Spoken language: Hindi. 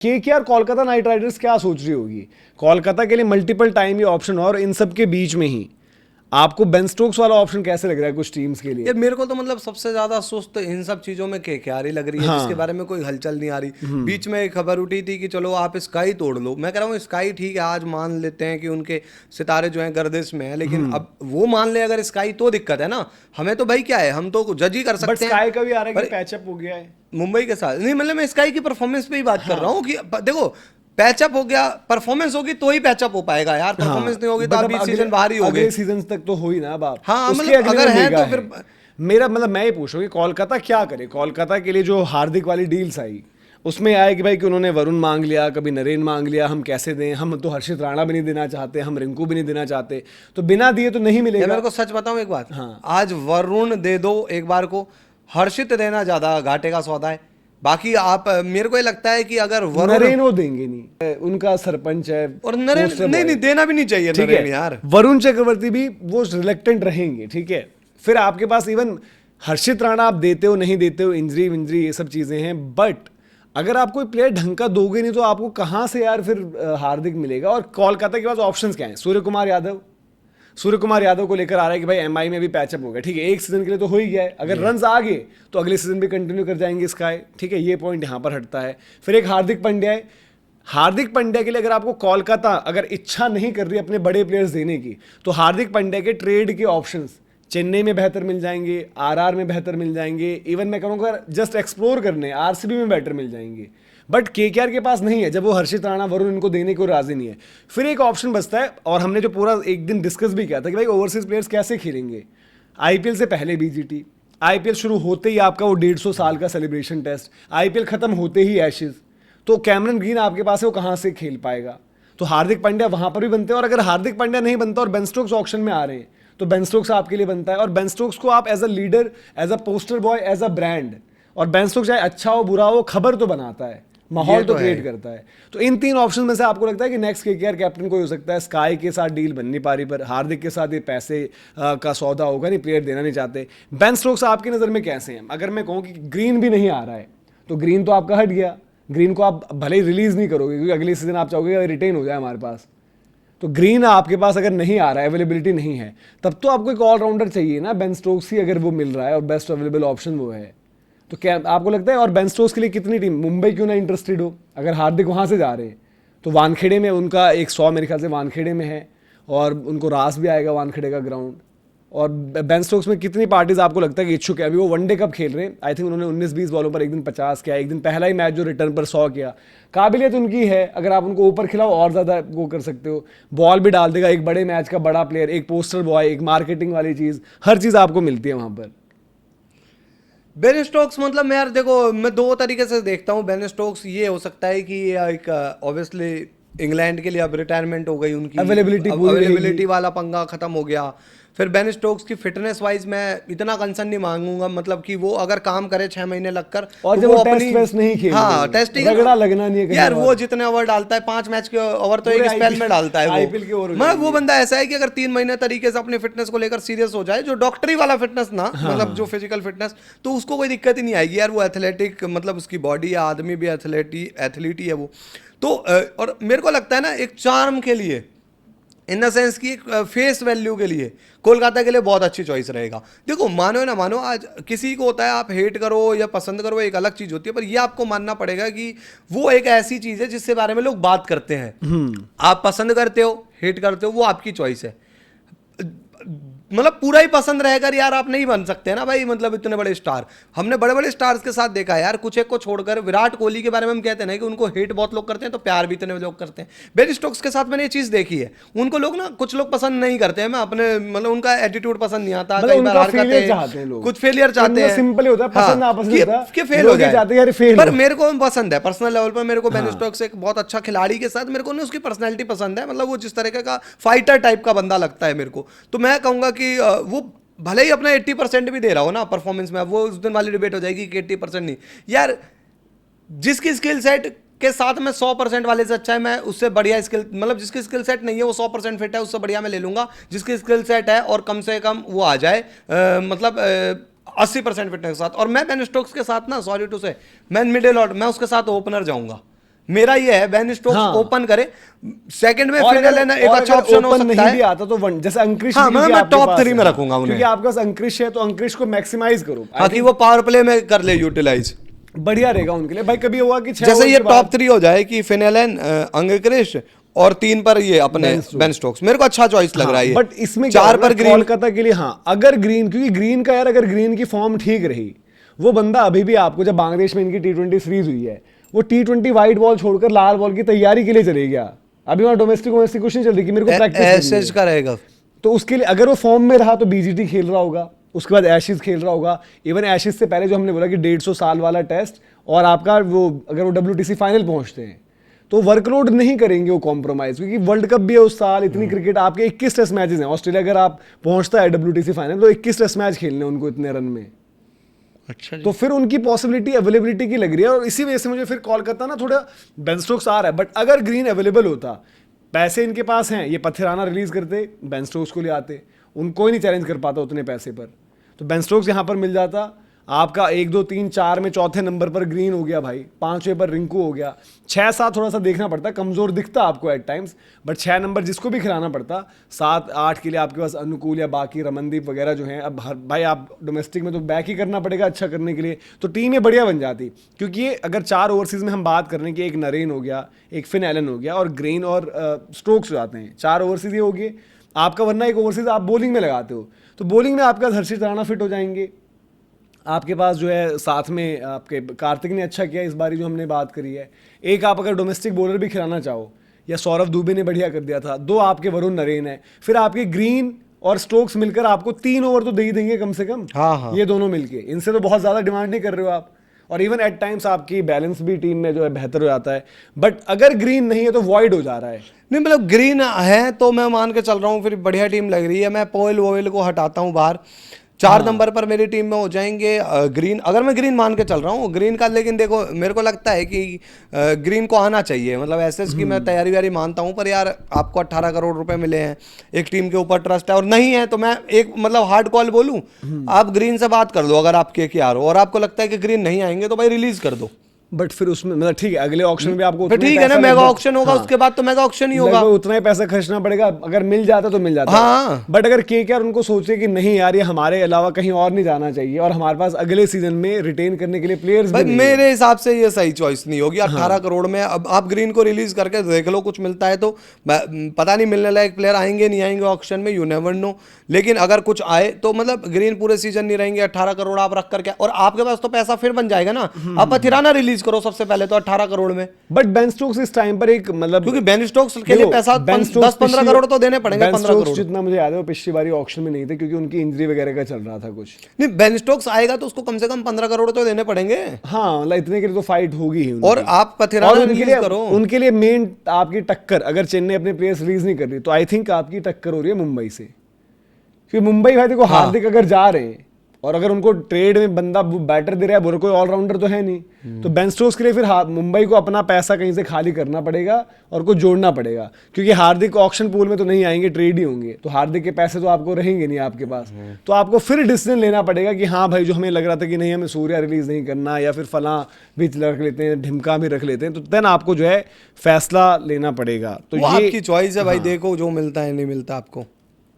केकेआर कोलकाता नाइट राइडर्स क्या सोच रही होगी? कोलकाता के लिए मल्टीपल टाइम ये ऑप्शन और इन सब के बीच में ही आपको बेन स्टोक्स वाला ऑप्शन कैसे लग रहा है कुछ टीम्स के लिए? यार मेरे को तो मतलब सबसे ज्यादा सुस्त इन सब चीजों में केकेआर ही लग रही है, हाँ। जिसके बारे में कोई हलचल नहीं आ रही। बीच में एक खबर उठी थी कि चलो आप स्काई तोड़ लो। मैं कह रहा हूँ स्काई ठीक है, आज मान लेते हैं कि उनके सितारे जो हैं गर्दिश में है, लेकिन अब वो मान ले अगर स्काई तो दिक्कत है ना। हमें तो भाई क्या है, हम तो जज ही कर बट सकते हैं। स्काई का भी आ रहा है कि पैचअप हो गया है मुंबई के साथ नहीं, मतलब मैं स्काई की परफॉर्मेंस पे ही बात कर रहा हूँ कि देखो पैचअप हो गया, परफॉर्मेंस होगी तो ही पैचअप हो पाएगा यार। परफॉर्मेंस नहीं होगी तो बट आप अब सीजन बाहर ही हो गए। अगले सीजन तक तो हो ही ना। अब आप हाँ, उसके मतलब अगले अगर में है मेगा तो फिर मेरा मतलब मैं ये पूछ रहा हूँ कि कोलकाता क्या करे। कोलकाता के लिए जो हार्दिक वाली डील्स आई उसमें आया कि भाई कि उन्होंने वरुण मांग लिया, कभी नरेन मांग लिया, हम कैसे दें, हम तो हर्षित राणा भी नहीं देना चाहते, हम रिंकू भी नहीं देना चाहते, तो बिना दिए तो नहीं मिलेगा। मेरे को सच बताऊं एक बात, हाँ। आज वरुण दे दो एक बार को, हर्षित देना ज्यादा घाटे का सौदा है। बाकी आप मेरे को ये लगता है कि अगर वरुण नरेन वो देंगे नहीं, उनका सरपंच है और नरेन poster नहीं boy। नहीं देना भी नहीं चाहिए ठीक नरेन है यार। वरुण चक्रवर्ती भी वो रिलेक्टेंट रहेंगे। ठीक है, फिर आपके पास इवन हर्षित राणा आप देते हो नहीं देते हो, इंजरी विंजरी ये सब चीजें हैं, बट अगर आप कोई प्लेयर ढंग का दोगे नहीं तो आपको कहां से यार फिर हार्दिक मिलेगा? और कोलकाता के पास ऑप्शंस क्या हैं? सूर्य कुमार यादव को लेकर आ रहा है कि भाई एमआई में भी पैचअप हो गया। ठीक है, एक सीजन के लिए तो हो ही गया है, अगर रन्स आ गए तो अगले सीजन भी कंटिन्यू कर जाएंगे स्काई। ठीक है, ये पॉइंट यहां पर हटता है। फिर एक हार्दिक पांड्या है। हार्दिक पांड्या के लिए अगर आपको कोलकाता अगर इच्छा नहीं कर रही अपने बड़े प्लेयर्स देने की, तो हार्दिक पांड्या के ट्रेड के ऑप्शंस चेन्नई में बेहतर मिल जाएंगे, आरआर में बेहतर मिल जाएंगे, इवन मैं कहूँगा जस्ट एक्सप्लोर करने आरसीबी में बेटर मिल जाएंगे। बट केकेआर के पास नहीं है, जब वो हर्षित राणा वरुण इनको देने को राजी नहीं है। फिर एक ऑप्शन बचता है, और हमने जो पूरा एक दिन डिस्कस भी किया था कि भाई ओवरसीज प्लेयर्स कैसे खेलेंगे। आईपीएल से पहले बीजीटी, आईपीएल शुरू होते ही आपका वो 150 साल का सेलिब्रेशन टेस्ट, आईपीएल खत्म होते ही एशेज, तो कैमरन ग्रीन आपके पास है, वो कहाँ से खेल पाएगा? तो हार्दिक पांड्या वहां पर भी बनते हैं, और अगर हार्दिक पांड्या नहीं बनता और बेन स्टोक्स ऑक्शन में आ रहे हैं तो बेन स्टोक्स आपके लिए बनता है। और बेन स्टोक्स को आप as a leader, as a poster boy, as a brand, और बेन स्टोक्स चाहे अच्छा हो बुरा हो खबर तो बनाता है, माहौल तो क्रिएट करता है। तो इन तीन ऑप्शन में से आपको लगता है कि नेक्स्ट केकेआर कैप्टन कोई हो सकता है? स्काई के साथ डील बन नहीं पा रही, पर हार्दिक के साथ ये पैसे का सौदा होगा नहीं, प्लेयर देना नहीं चाहते। बेन स्टोक्स आपकी नज़र में कैसे हैं? अगर मैं कहूँ कि ग्रीन भी नहीं आ रहा है तो ग्रीन तो आपका हट गया, ग्रीन को आप भले ही रिलीज नहीं करोगे क्योंकि अगले सीजन आप चाहोगे रिटेन हो जाए हमारे पास, तो ग्रीन आपके पास अगर नहीं आ रहा है, अवेलेबिलिटी नहीं है, तब तो आपको एक ऑलराउंडर चाहिए ना। बेन स्टोक्स ही अगर वो मिल रहा है और बेस्ट अवेलेबल ऑप्शन वो है, तो क्या आपको लगता है? और बेन स्टोक्स के लिए कितनी टीम, मुंबई क्यों ना इंटरेस्टेड हो? अगर हार्दिक वहाँ से जा रहे हैं तो वानखेड़े में उनका एक 100 मेरे ख्याल से वानखेड़े में है, और उनको रास भी आएगा वानखेड़े का ग्राउंड। और बेन स्टोक्स में कितनी पार्टीज आपको लगता है कि इच्छुक है? अभी वो वनडे कप खेल रहे हैं, आई थिंक उन्होंने 19-20 बॉलों पर एक दिन 50 किया, एक दिन पहला ही मैच जो रिटर्न पर 100 किया। काबिलियत उनकी है, अगर आप उनको ऊपर खिलाओ और ज़्यादा वो कर सकते हो। बॉल भी डाल देगा, एक बड़े मैच का बड़ा प्लेयर, एक पोस्टर बॉय, एक मार्केटिंग वाली चीज़, हर चीज़ आपको मिलती है वहाँ पर। बेन स्टोक्स मतलब मैं यार देखो, मैं दो तरीके से देखता हूँ बेन स्टोक्स। ये हो सकता है कि एक ऑब्वियसली इंग्लैंड के लिए अब रिटायरमेंट हो गई उनकी, अवेलेबिलिटी वाला पंगा खत्म हो गया। फिर बेन स्टोक्स की फिटनेस वाइज मैं इतना कंसर्न नहीं मांगूंगा, मतलब कि वो अगर काम करे 6 महीने लगकर, और तो जब वो वो अपनी टेस्ट नहीं खेल, हाँ टेस्टिंग रगड़ा लगना नहीं है यार। वो जितने ओवर डालता है, 5 मैच के ओवर तो एक स्पेल में डालता है वो। आईपीएल के ओवर मतलब वो बंदा ऐसा है कि अगर 3 महीने तरीके से अपनी फिटनेस को लेकर सीरियस हो जाए, जो डॉक्टरी वाला फिटनेस ना, मतलब जो फिजिकल फिटनेस, तो उसको कोई दिक्कत ही नहीं आएगी यार। वो एथलेटिक, मतलब उसकी बॉडी, आदमी भी एथलीट ही है वो तो। और मेरे को लगता है ना, एक चार्म के लिए, इन द सेंस की फेस वैल्यू के लिए कोलकाता के लिए बहुत अच्छी चॉइस रहेगा। देखो मानो ना मानो, आज किसी को होता है आप हेट करो या पसंद करो, एक अलग चीज होती है, पर ये आपको मानना पड़ेगा कि वो एक ऐसी चीज है जिसके बारे में लोग बात करते हैं। आप पसंद करते हो, हेट करते हो, वो आपकी चॉइस है। मतलब पूरा ही पसंद रहेगा यार, आप नहीं बन सकते ना भाई। मतलब इतने बड़े स्टार, हमने बड़े बड़े स्टार्स के साथ देखा है यार, कुछ एक को छोड़कर। विराट कोहली के बारे में हम कहते हैं ना कि उनको हेट बहुत लोग करते हैं, तो प्यार भी इतने लोग करते हैं। बेन स्टोक्स के साथ मैंने ये चीज देखी है, उनको लोग ना, कुछ लोग पसंद नहीं करते हैं। मैं अपने मतलब उनका एटीट्यूड पसंद नहीं आता, कई बार हरकतें, कुछ फेलियर चाहते हैं, सिंपल होता है, पसंद नापसंद होता है कि फेल हो जाए। पर मेरे को पसंद है पर्सनल लेवल पर, मेरे को बेन स्टोक्स एक बहुत अच्छा खिलाड़ी के साथ मेरे को ना उसकी पर्सनैलिटी पसंद है। मतलब वो जिस तरह का फाइटर टाइप का बंदा लगता है मेरे को, तो मैं कहूंगा कि वो भले ही अपना 80% भी दे रहा हो ना परफॉर्मेंस में, वो उस दिन वाली डिबेट हो जाएगी कि 80% नहीं यार। जिसकी स्किल सेट के साथ में 100% वाले से अच्छा है, मैं उससे बढ़िया स्किल, मतलब जिसकी स्किल सेट नहीं है वो 100% फिट है, उससे बढ़िया मैं ले लूंगा। जिसकी स्किल सेट है और कम से कम वो आ जाए, मतलब 80% फिटनेस के साथ। और मैं बेन स्टोक्स के साथ ना, सॉरी टू से, मैं मिडिल ऑर्डर, मैं उसके साथ ओपनर जाऊंगा। मेरा ये है बेन स्टोक्स हाँ। ओपन करे, सेकंड में और फिनल है ना, एक और अच्छा अगर ऑप्शन हो open सकता नहीं भी है। आता तो वन, जैसे अंकृश हाँ, गिल मैं भी आपके टॉप पास 3 में है। रखूंगा उन्हें, क्योंकि आपके पास अंकृश है तो अंकृश को मैक्सिमाइज करो। I ताकि think वो पावर प्ले में कर ले यूटिलाइज। बढ़िया रहेगा उनके लिए भाई। कभी हुआ कि 6 जैसे ओवर ये के बाद टॉप 3 हो जाए कि फिनेलन, अंग्रेश और 3 पर ये अपने बेन स्टोक्स, मेरे को अच्छा चॉइस लग रहा है ये। बट इसमें क्या 4 होगा, पर ग्रीन। कोलकाता के लिए हाँ, अगर ग्रीन, क्योंकि ग्रीन का यार अगर ग्रीन की फॉर्म ठीक रही, वो बंदा अभी भी आपको, जब बांग्लादेश में इनकी T20 सीरीज हुई है, वो T20 व्हाइट बॉल छोड़कर लाल बॉल की तैयारी के लिए चले गया। अभी वहां डोमेस्टिक कुछ नहीं चल रही कि मेरे को प्रैक्टिस एसएच का रहेगा। तो उसके लिए अगर वो फॉर्म में रहा तो बीजीटी खेल रहा होगा, उसके बाद एशिज खेल रहा होगा। इवन एशिज से पहले जो हमने बोला कि 150 साल वाला टेस्ट, और आपका वो अगर वो WTC फाइनल पहुंचते हैं तो वर्कलोड नहीं करेंगे वो कॉम्प्रोमाइज, क्योंकि वर्ल्ड कप भी है उस साल, इतनी क्रिकेट, आपके 21 टेस्ट मैचेस हैं। ऑस्ट्रेलिया अगर आप पहुंचता है WTC फाइनल तो 21 टेस्ट मैच खेलने उनको इतने रन में। अच्छा तो फिर उनकी पॉसिबिलिटी अवेलेबिलिटी की लग रही है, और इसी वजह से मुझे फिर कोलकाता ना थोड़ा बेन स्टोक्स आ रहा है। बट अगर ग्रीन अवेलेबल होता, पैसे इनके पास हैं, ये पथिराना रिलीज करते, बेन स्टोक्स को ले आते, उनको ही नहीं चैलेंज कर पाता उतने पैसे पर, तो बेन स्टोक्स यहाँ पर मिल जाता। आपका 1 2 3 4 में चौथे नंबर पर ग्रीन हो गया भाई, 5वें पर रिंकू हो गया, 6 7 थोड़ा सा देखना पड़ता है, कमजोर दिखता आपको एट टाइम्स, बट 6 नंबर जिसको भी खिलाना पड़ता। 7 8 के लिए आपके पास अनुकूल या बाकी रमनदीप वगैरह जो हैं। अब हर भाई आप डोमेस्टिक में तो बैक ही करना पड़ेगा अच्छा करने के लिए, तो टीम ये बढ़िया बन जाती। क्योंकि ये अगर 4 ओवरसीज में हम बात कर रहे हैं कि एक नरेन हो गया, एक फिन एलन हो गया, और ग्रीन और स्टोक्स हो जाते हैं, 4 ओवरसीज ये हो गए आपका। वरना एक ओवरसीज आप बॉलिंग में लगाते हो, तो बॉलिंग में आपका हर्षित राणा फिट हो जाएंगे। आपके पास जो है साथ में आपके कार्तिक ने अच्छा किया इस बारी जो हमने बात करी है। एक आप अगर डोमेस्टिक बॉलर भी खिलाना चाहो, या सौरभ दुबे ने बढ़िया कर दिया था। 2 आपके वरुण नरेन है, फिर आपके ग्रीन और स्टोक्स मिलकर आपको 3 ओवर तो दे ही देंगे कम से कम। हाँ। ये दोनों मिलके, इनसे तो बहुत ज्यादा डिमांड नहीं कर रहे हो आप। और इवन एट टाइम्स आपकी बैलेंस भी टीम में जो है बेहतर हो जाता है। बट अगर ग्रीन नहीं है तो वॉइड हो जा रहा है। नहीं मतलब ग्रीन है तो मैं मान के चल रहा हूँ, फिर बढ़िया टीम लग रही है। मैं पोयल वोयल को हटाता हूँ बाहर, 4 नंबर पर मेरी टीम में हो जाएंगे ग्रीन, अगर मैं ग्रीन मान के चल रहा हूँ ग्रीन का। लेकिन देखो मेरे को लगता है कि ग्रीन को आना चाहिए, मतलब एसएस की मैं तैयारी व्यारी मानता हूँ, पर यार आपको 18 करोड़ रुपए मिले हैं, एक टीम के ऊपर ट्रस्ट है, और नहीं है तो मैं एक मतलब हार्ड कॉल बोलूँ, आप ग्रीन से बात कर लो अगर आप KKR हो और आपको लगता है कि ग्रीन नहीं आएंगे तो भाई रिलीज कर दो। बट फिर उसमें मतलब ठीक है, अगले ऑक्शन में भी आपको फिर उतना ही ठीक है ना, पैसा मेगा लगभग- ऑक्शन होगा, हाँ। उसके बाद तो मेगा ऑक्शन ही होगा। लगभग उतना ही पैसा खर्चना पड़ेगा, अगर मिल जाता तो मिल जाता। हाँ। बट अगर KKR उनको सोचे कि नहीं यार ये हमारे अलावा कहीं और नहीं जाना चाहिए, और हमारे पास अगले सीजन में रिटेन करने के लिए प्लेयर्स भाई भी नहीं है। मेरे हिसाब से ये सही चॉइस नहीं होगी। 18 करोड़ में अब आप ग्रीन को रिलीज करके देख लो, कुछ मिलता है तो पता नहीं मिलने लायक प्लेयर आएंगे नहीं आएंगे ऑक्शन में, यू नेवर नो। लेकिन अगर कुछ आए तो मतलब ग्रीन पूरे सीजन नहीं रहेंगे, 18 करोड़ आप रख करके, और आपके पास तो पैसा फिर बन जाएगा ना। आप पथिराना रिलीज करो सबसे पहले तो 18 करोड़ में, बट बेन स्टोक्स इस टाइम पर एक मतलब, क्योंकि बेन स्टोक्स के लिए पैसा 10-15 करोड़ तो देने पड़ेंगे। 15 करोड़ जितना मुझे याद है वो पिछली बारी ऑक्शन में नहीं थे, क्योंकि उनकी इंजरी वगैरह का चल रहा था कुछ। नहीं, बेन स्टोक्स आएगा तो उसको कम से कम 15 करोड़ तो देने पड़ेंगे। हाँ मतलब इतने के लिए तो फाइट होगी ही उनकी। और आप पथिराना रिलीज करो। उनके लिए मेन आपकी टक्कर, अगर चेन्नई अपने प्लेयर्स रिलीज नहीं कर रही तो आई थिंक आपकी टक्कर हो रही है मुंबई से। क्योंकि मुंबई भाई देखो हार्दिक अगर जा रहे हैं, और अगर उनको ट्रेड में बंदा बैटर दे रहा है, कोई ऑलराउंडर तो है नहीं, तो बेन स्टोक्स के लिए फिर मुंबई को अपना पैसा कहीं से खाली करना पड़ेगा और कुछ जोड़ना पड़ेगा। क्योंकि हार्दिक ऑक्शन पूल में तो नहीं आएंगे, ट्रेड ही होंगे, तो हार्दिक के पैसे तो आपको रहेंगे नहीं आपके पास। तो आपको फिर डिसीजन लेना पड़ेगा कि हाँ भाई, जो हमें लग रहा था कि नहीं हमें सूर्या रिलीज नहीं करना, या फिर फला भी रख लेते हैं, ढिमका भी रख लेते हैं, तो देन आपको जो है फैसला लेना पड़ेगा। तो वो ये आपकी चॉइस है भाई, देखो जो मिलता है नहीं मिलता आपको।